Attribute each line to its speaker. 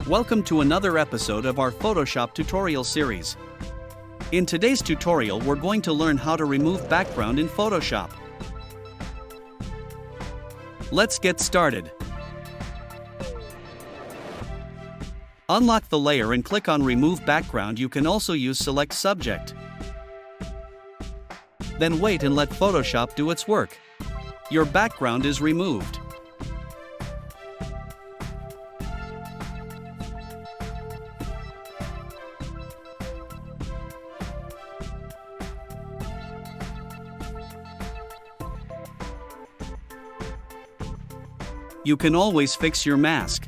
Speaker 1: Welcome to another episode of our Photoshop tutorial series. In today's tutorial, we're going to learn how to remove background in Photoshop. Let's get started. Unlock the layer and click on Remove Background. You can also use Select Subject. Then wait and let Photoshop do its work. Your background is removed. You can always fix your mask.